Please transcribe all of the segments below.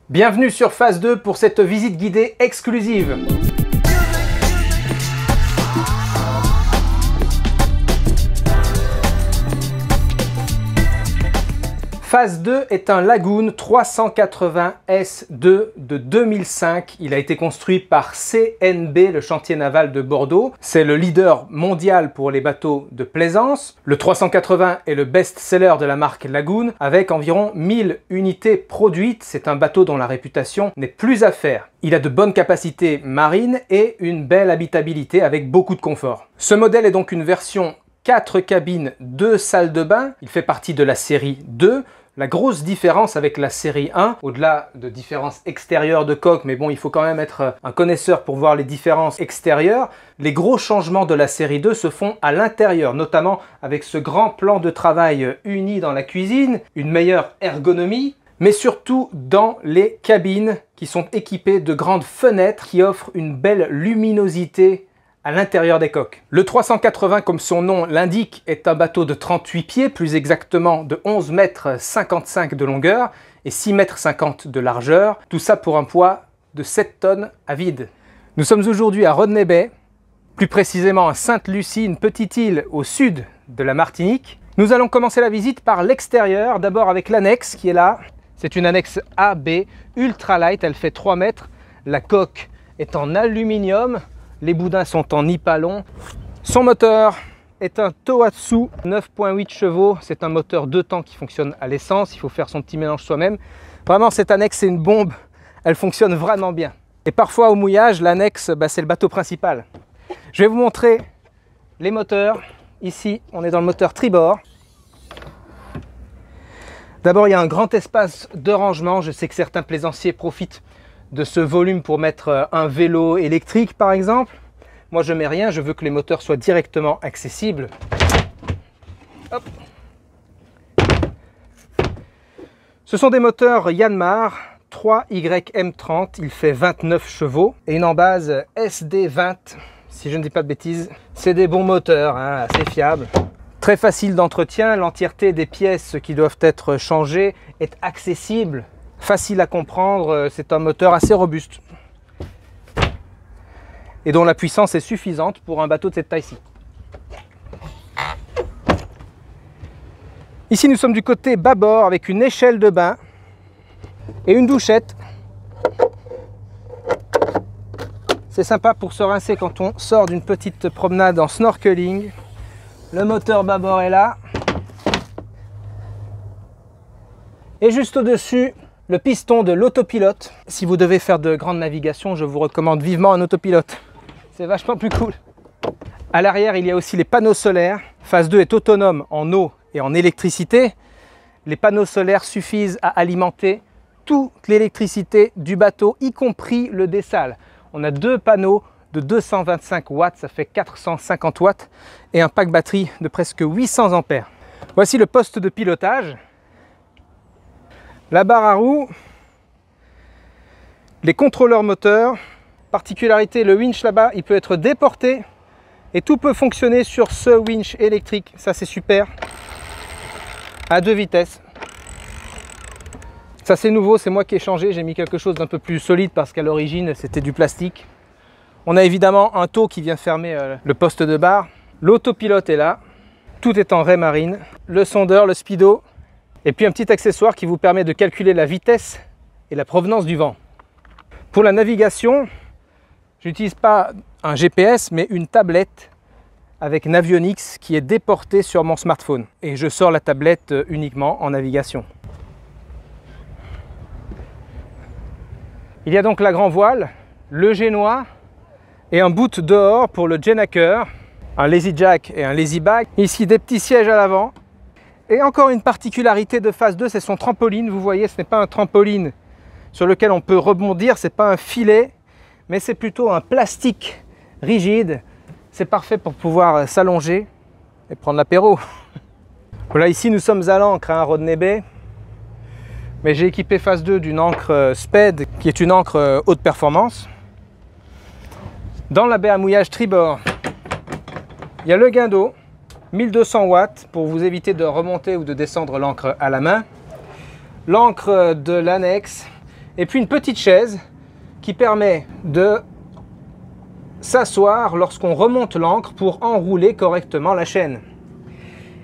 Bienvenue sur Phase 2 pour cette visite guidée exclusive. Phase 2 est un Lagoon 380 S2 de 2005. Il a été construit par CNB, le chantier naval de Bordeaux. C'est le leader mondial pour les bateaux de plaisance. Le 380 est le best-seller de la marque Lagoon avec environ 1000 unités produites. C'est un bateau dont la réputation n'est plus à faire. Il a de bonnes capacités marines et une belle habitabilité avec beaucoup de confort. Ce modèle est donc une version 4 cabines, 2 salles de bain. Il fait partie de la série 2. La grosse différence avec la série 1, au-delà de différences extérieures de coque, mais bon, il faut quand même être un connaisseur pour voir les différences extérieures, les gros changements de la série 2 se font à l'intérieur, notamment avec ce grand plan de travail uni dans la cuisine, une meilleure ergonomie, mais surtout dans les cabines qui sont équipées de grandes fenêtres qui offrent une belle luminosité à l'intérieur des coques. Le 380, comme son nom l'indique, est un bateau de 38 pieds, plus exactement de 11 mètres 55 de longueur et 6 mètres 50 de largeur. Tout ça pour un poids de 7 tonnes à vide. Nous sommes aujourd'hui à Rodney Bay, plus précisément à Sainte-Lucie, une petite île au sud de la Martinique. Nous allons commencer la visite par l'extérieur, d'abord avec l'annexe qui est là. C'est une annexe AB ultralight, elle fait 3 mètres. La coque est en aluminium. Les boudins sont en nipalon. Son moteur est un Tohatsu 9.8 chevaux. C'est un moteur 2 temps qui fonctionne à l'essence. Il faut faire son petit mélange soi-même. Vraiment, cette annexe, c'est une bombe. Elle fonctionne vraiment bien. Et parfois, au mouillage, l'annexe, c'est le bateau principal. Je vais vous montrer les moteurs. Ici, on est dans le moteur tribord. D'abord, il y a un grand espace de rangement. Je sais que certains plaisanciers profitent de ce volume pour mettre un vélo électrique par exemple. Moi je mets rien, je veux que les moteurs soient directement accessibles. Hop. Ce sont des moteurs Yanmar 3YM30, il fait 29 chevaux et une embase SD20, si je ne dis pas de bêtises. C'est des bons moteurs, assez fiables. Très facile d'entretien, l'entièreté des pièces qui doivent être changées est accessible. Facile à comprendre, c'est un moteur assez robuste et dont la puissance est suffisante pour un bateau de cette taille-ci. Ici nous sommes du côté bâbord avec une échelle de bain et une douchette. C'est sympa pour se rincer quand on sort d'une petite promenade en snorkeling. Le moteur bâbord est là et juste au-dessus le piston de l'autopilote. Si vous devez faire de grandes navigations, je vous recommande vivement un autopilote. C'est vachement plus cool. À l'arrière, il y a aussi les panneaux solaires. Phase 2 est autonome en eau et en électricité. Les panneaux solaires suffisent à alimenter toute l'électricité du bateau, y compris le dessal. On a 2 panneaux de 225 watts, ça fait 450 watts, et un pack batterie de presque 800 ampères. Voici le poste de pilotage. La barre à roues, les contrôleurs moteurs, particularité, le winch là-bas, il peut être déporté et tout peut fonctionner sur ce winch électrique, ça c'est super, à 2 vitesses. Ça c'est nouveau, c'est moi qui ai changé, j'ai mis quelque chose d'un peu plus solide parce qu'à l'origine c'était du plastique. On a évidemment un taux qui vient fermer le poste de barre. L'autopilote est là, tout est en raie marine, le sondeur, le speedo. Et puis un petit accessoire qui vous permet de calculer la vitesse et la provenance du vent. Pour la navigation, je n'utilise pas un GPS mais une tablette avec Navionics qui est déportée sur mon smartphone. Et je sors la tablette uniquement en navigation. Il y a donc la grand voile, le génois et un boot dehors pour le Jenaker, un lazy jack et un lazy bag. Ici des petits sièges à l'avant. Et encore une particularité de Phase 2, c'est son trampoline. Vous voyez, ce n'est pas un trampoline sur lequel on peut rebondir, ce n'est pas un filet, mais c'est plutôt un plastique rigide. C'est parfait pour pouvoir s'allonger et prendre l'apéro. Voilà, ici nous sommes à l'ancre à Rodney Bay, mais j'ai équipé Phase 2 d'une ancre Speed, qui est une ancre haute performance. Dans la baie à mouillage tribord, il y a le guindeau. 1200 watts pour vous éviter de remonter ou de descendre l'ancre à la main. L'ancre de l'annexe Et puis une petite chaise qui permet de s'asseoir lorsqu'on remonte l'ancre pour enrouler correctement la chaîne.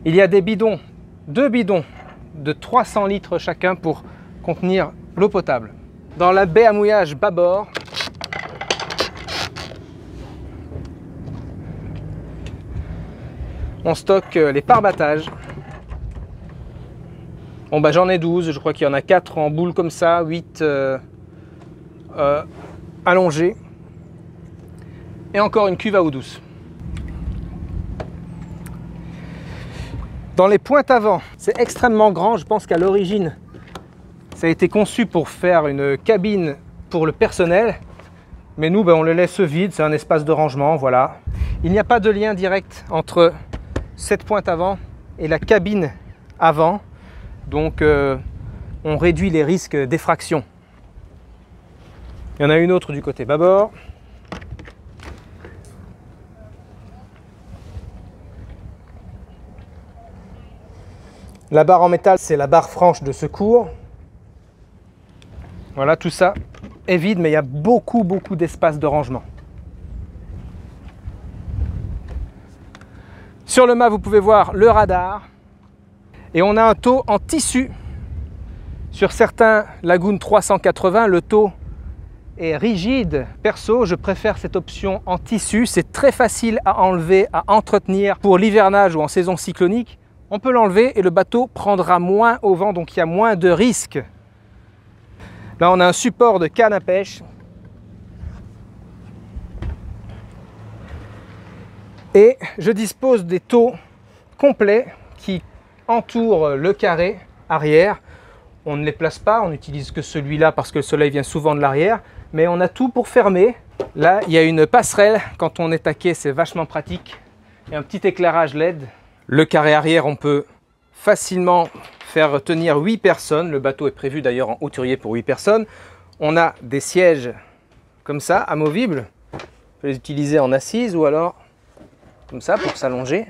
Il y a des bidons, 2 bidons de 300 litres chacun pour contenir l'eau potable. Dans la baie à mouillage bâbord, on stocke les pare-battages. Bon bah j'en ai 12, je crois qu'il y en a 4 en boule comme ça, 8 allongés. Et encore une cuve à eau douce. Dans les pointes avant, c'est extrêmement grand. Je pense qu'à l'origine, ça a été conçu pour faire une cabine pour le personnel. Mais nous, on le laisse vide, c'est un espace de rangement, voilà. Il n'y a pas de lien direct entre cette pointe avant et la cabine avant. Donc, on réduit les risques d'effraction. Il y en a une autre du côté bâbord. La barre en métal, c'est la barre franche de secours. Voilà, tout ça est vide, mais il y a beaucoup d'espace de rangement. Sur le mât, vous pouvez voir le radar. Et on a un taux en tissu. Sur certains Lagoon 380, le taux est rigide. Perso, je préfère cette option en tissu. C'est très facile à enlever, à entretenir pour l'hivernage ou en saison cyclonique. On peut l'enlever et le bateau prendra moins au vent, donc il y a moins de risques. Là, on a un support de canne à pêche. Et je dispose des taux complets qui entourent le carré arrière. On ne les place pas, on n'utilise que celui-là parce que le soleil vient souvent de l'arrière. Mais on a tout pour fermer. Là, il y a une passerelle. Quand on est à quai, c'est vachement pratique. Et un petit éclairage LED. Le carré arrière, on peut facilement faire tenir 8 personnes. Le bateau est prévu d'ailleurs en hauturier pour 8 personnes. On a des sièges comme ça, amovibles. On peut les utiliser en assise ou alors comme ça pour s'allonger.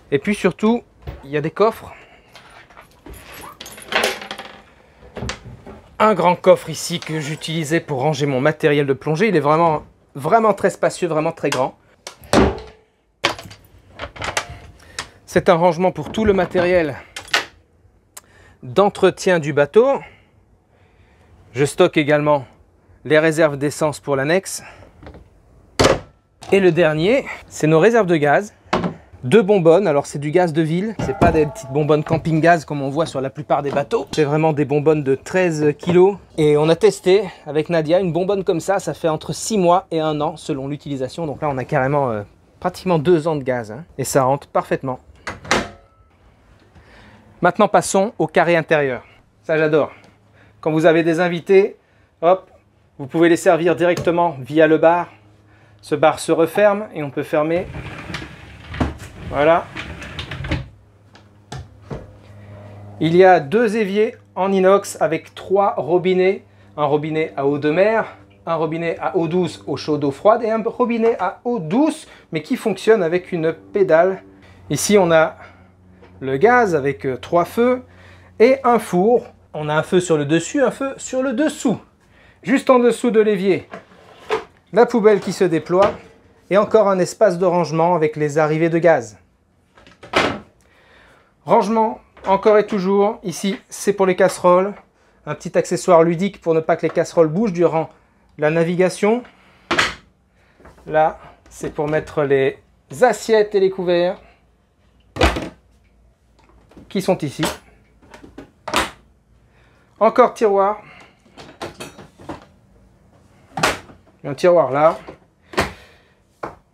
Et puis surtout, il y a des coffres. Un grand coffre ici que j'utilisais pour ranger mon matériel de plongée. Il est vraiment très spacieux, vraiment très grand. C'est un rangement pour tout le matériel d'entretien du bateau. Je stocke également les réserves d'essence pour l'annexe. Et le dernier, c'est nos réserves de gaz. 2 bonbonnes, alors c'est du gaz de ville, c'est pas des petites bonbonnes camping gaz comme on voit sur la plupart des bateaux. C'est vraiment des bonbonnes de 13 kg. Et on a testé avec Nadia, une bonbonne comme ça fait entre 6 mois et 1 an selon l'utilisation. Donc là on a carrément pratiquement 2 ans de gaz, hein, et ça rentre parfaitement. Maintenant, passons au carré intérieur. Ça, j'adore. Quand vous avez des invités, hop, vous pouvez les servir directement via le bar. Ce bar se referme et on peut fermer. Voilà. Il y a 2 éviers en inox avec 3 robinets. Un robinet à eau de mer, un robinet à eau douce au chaud d'eau froide et un robinet à eau douce, mais qui fonctionne avec une pédale. Ici, on a le gaz avec 3 feux et un four. On a un feu sur le dessus, un feu sur le dessous. Juste en dessous de l'évier, la poubelle qui se déploie et encore un espace de rangement avec les arrivées de gaz. Rangement encore et toujours. Ici, c'est pour les casseroles. Un petit accessoire ludique pour ne pas que les casseroles bougent durant la navigation. Là, c'est pour mettre les assiettes et les couverts qui sont ici. Encore tiroir. Un tiroir là.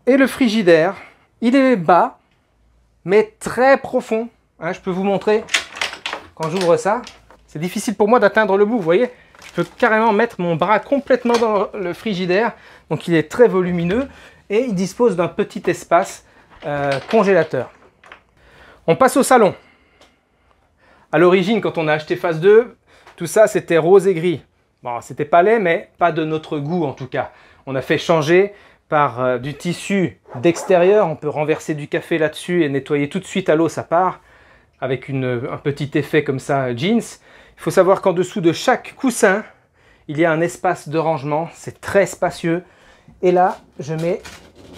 Et le frigidaire, il est bas, mais très profond. Hein, je peux vous montrer quand j'ouvre ça. C'est difficile pour moi d'atteindre le bout, vous voyez. Je peux carrément mettre mon bras complètement dans le frigidaire. Donc il est très volumineux et il dispose d'un petit espace congélateur. On passe au salon. À l'origine, quand on a acheté Phase 2, tout ça c'était rose et gris. Bon, c'était pas laid, mais pas de notre goût en tout cas. On a fait changer par du tissu d'extérieur. On peut renverser du café là-dessus et nettoyer tout de suite à l'eau, ça part. Avec un petit effet comme ça, jeans. Il Il faut savoir qu'en dessous de chaque coussin, il y a un espace de rangement. C'est très spacieux. Et là, je mets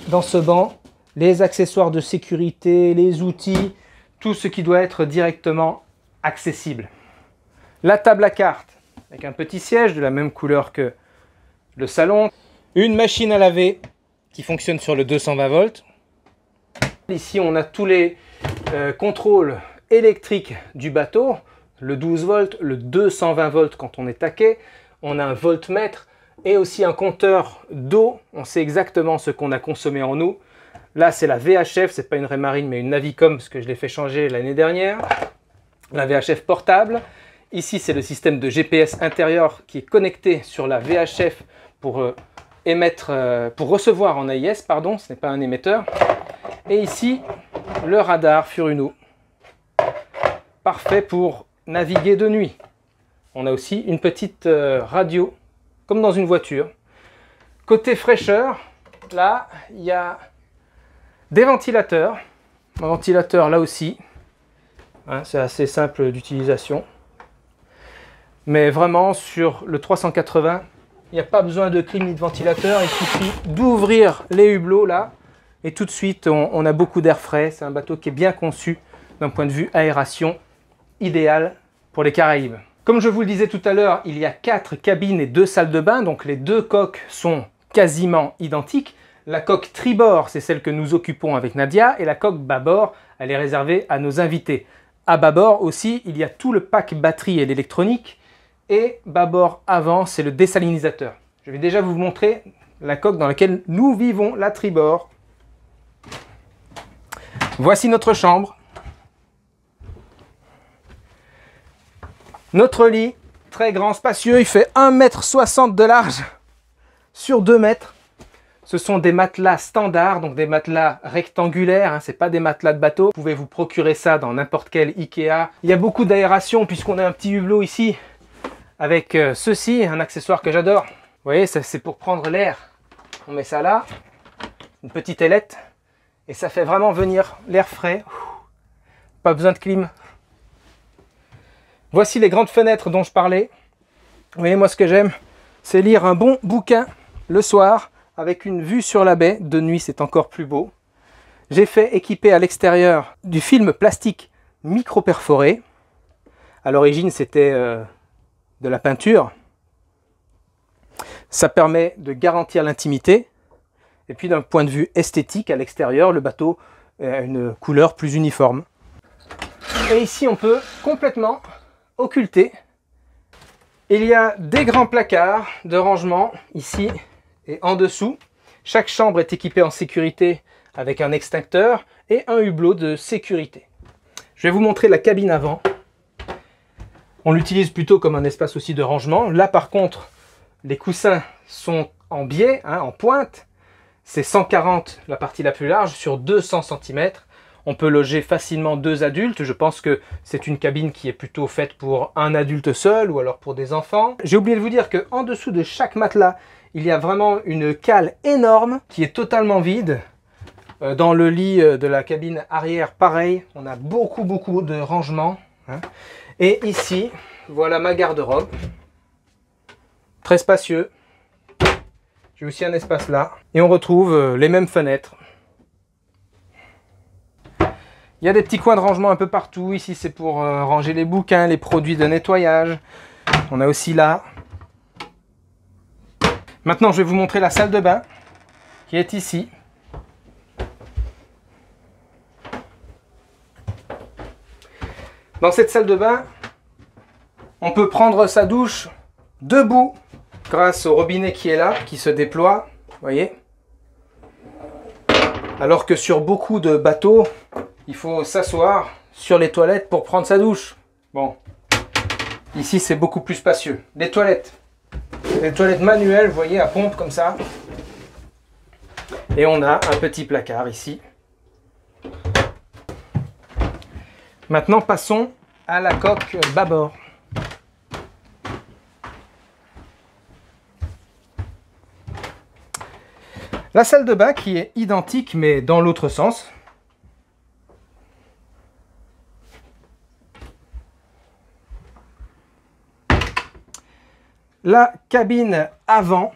dans ce banc les accessoires de sécurité, les outils, tout ce qui doit être directement accessible. La table à cartes avec un petit siège de la même couleur que le salon. Une machine à laver qui fonctionne sur le 220 volts. Ici, on a tous les contrôles électriques du bateau. Le 12 volts, le 220 volts quand on est taquet. On a un voltmètre et aussi un compteur d'eau. On sait exactement ce qu'on a consommé en eau. Là, c'est la VHF, c'est pas une Raymarine, mais une Navicom, parce que je l'ai fait changer l'année dernière. La VHF portable. Ici, c'est le système de GPS intérieur qui est connecté sur la VHF pour pour recevoir en AIS, pardon, ce n'est pas un émetteur. Et ici, le radar Furuno. Parfait pour naviguer de nuit. On a aussi une petite radio, comme dans une voiture. Côté fraîcheur, là, il y a des ventilateurs. Un ventilateur là aussi. Hein, c'est assez simple d'utilisation. Mais vraiment, sur le 380, il n'y a pas besoin de clim ni de ventilateur. Il suffit d'ouvrir les hublots là. Et tout de suite, on a beaucoup d'air frais. C'est un bateau qui est bien conçu d'un point de vue aération, idéal pour les Caraïbes. Comme je vous le disais tout à l'heure, il y a 4 cabines et 2 salles de bain. Donc les 2 coques sont quasiment identiques. La coque tribord, c'est celle que nous occupons avec Nadia. Et la coque bâbord, elle est réservée à nos invités. À bâbord aussi, il y a tout le pack batterie et l'électronique. Et bâbord avant, c'est le désalinisateur. Je vais déjà vous montrer la coque dans laquelle nous vivons, la tribord. Voici notre chambre. Notre lit, très grand, spacieux, il fait 1,60 m de large sur 2 mètres. Ce sont des matelas standards, donc des matelas rectangulaires, hein, ce n'est pas des matelas de bateau. Vous pouvez vous procurer ça dans n'importe quel Ikea. Il y a beaucoup d'aération puisqu'on a un petit hublot ici avec ceci, un accessoire que j'adore. Vous voyez, c'est pour prendre l'air. On met ça là, une petite ailette, et ça fait vraiment venir l'air frais. Pas besoin de clim. Voici les grandes fenêtres dont je parlais. Vous voyez, moi ce que j'aime, c'est lire un bon bouquin le soir avec une vue sur la baie. De nuit, c'est encore plus beau. J'ai fait équiper à l'extérieur du film plastique micro-perforé. À l'origine, c'était de la peinture. Ça permet de garantir l'intimité. Et puis d'un point de vue esthétique, à l'extérieur, le bateau a une couleur plus uniforme. Et ici, on peut complètement occulter. Il y a des grands placards de rangement ici et en dessous. Chaque chambre est équipée en sécurité avec un extincteur et un hublot de sécurité. Je vais vous montrer la cabine avant. On l'utilise plutôt comme un espace aussi de rangement. Là par contre, les coussins sont en biais, hein, en pointe. C'est 140 la partie la plus large sur 200 cm. On peut loger facilement 2 adultes. Je pense que c'est une cabine qui est plutôt faite pour un adulte seul ou alors pour des enfants. J'ai oublié de vous dire qu'en dessous de chaque matelas, il y a vraiment une cale énorme qui est totalement vide. Dans le lit de la cabine arrière, pareil, on a beaucoup de rangement. Hein. Et ici, voilà ma garde-robe. Très spacieux. J'ai aussi un espace là. Et on retrouve les mêmes fenêtres. Il y a des petits coins de rangement un peu partout. Ici, c'est pour ranger les bouquins, les produits de nettoyage. On a aussi là. Maintenant, je vais vous montrer la salle de bain qui est ici. Dans cette salle de bain, on peut prendre sa douche debout grâce au robinet qui est là, qui se déploie. Vous voyez ? Alors que sur beaucoup de bateaux, il faut s'asseoir sur les toilettes pour prendre sa douche. Bon, ici c'est beaucoup plus spacieux. Les toilettes manuelles, vous voyez, à pompe comme ça. Et on a un petit placard ici. Maintenant, passons à la coque bâbord. La salle de bain qui est identique mais dans l'autre sens. la cabine avant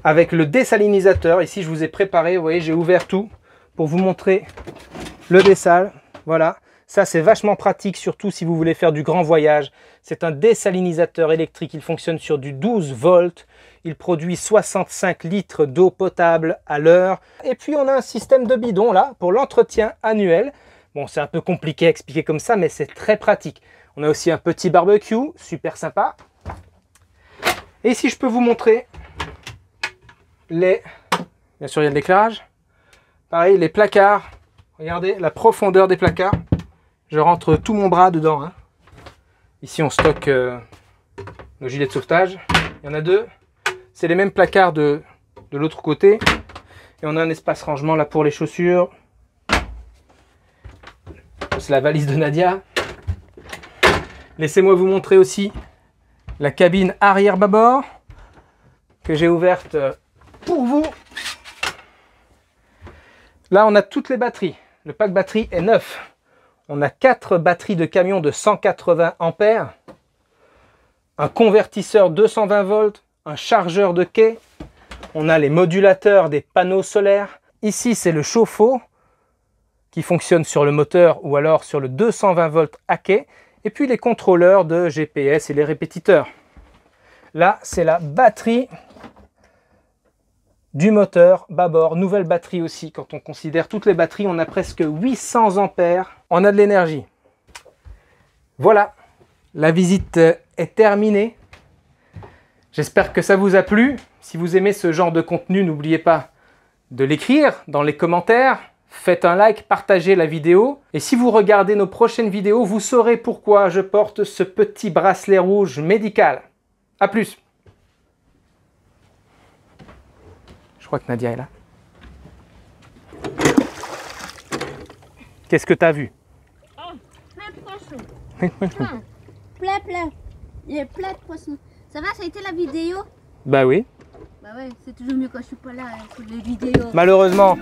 avec le désalinisateur. Ici, je vous ai préparé, vous voyez, j'ai ouvert tout pour vous montrer le dessal. Voilà, ça c'est vachement pratique, surtout si vous voulez faire du grand voyage. C'est un désalinisateur électrique, il fonctionne sur du 12 volts. Il produit 65 litres d'eau potable à l'heure. Et puis on a un système de bidon là pour l'entretien annuel. Bon, c'est un peu compliqué à expliquer comme ça, mais c'est très pratique. On a aussi un petit barbecue, super sympa. Et si je peux vous montrer les... Bien sûr, il y a de l'éclairage. Pareil, les placards. Regardez la profondeur des placards. Je rentre tout mon bras dedans. Hein. Ici, on stocke nos gilets de sauvetage. Il y en a deux. C'est les mêmes placards de l'autre côté. Et on a un espace rangement là pour les chaussures. C'est la valise de Nadia. Laissez-moi vous montrer aussi la cabine arrière bâbord que j'ai ouverte pour vous. Là, on a toutes les batteries. Le pack batterie est neuf. On a 4 batteries de camion de 180 ampères, un convertisseur 220 volts, un chargeur de quai. On a les modulateurs des panneaux solaires. Ici, c'est le chauffe-eau qui fonctionne sur le moteur ou alors sur le 220 volts à quai. Et puis les contrôleurs de GPS et les répétiteurs. Là, c'est la batterie du moteur bâbord. Nouvelle batterie aussi. Quand on considère toutes les batteries, on a presque 800 ampères. On a de l'énergie. Voilà, la visite est terminée. J'espère que ça vous a plu. Si vous aimez ce genre de contenu, n'oubliez pas de l'écrire dans les commentaires. Faites un like, partagez la vidéo. Et si vous regardez nos prochaines vidéos, vous saurez pourquoi je porte ce petit bracelet rouge médical. A plus. Je crois que Nadia est là. Qu'est-ce que tu as vu? Oh, plein de poissons. Plein. Il y a plein de poissons. Ça va, ça a été la vidéo? Bah oui. Bah ouais, c'est toujours mieux quand je suis pas là pour les vidéos. Malheureusement,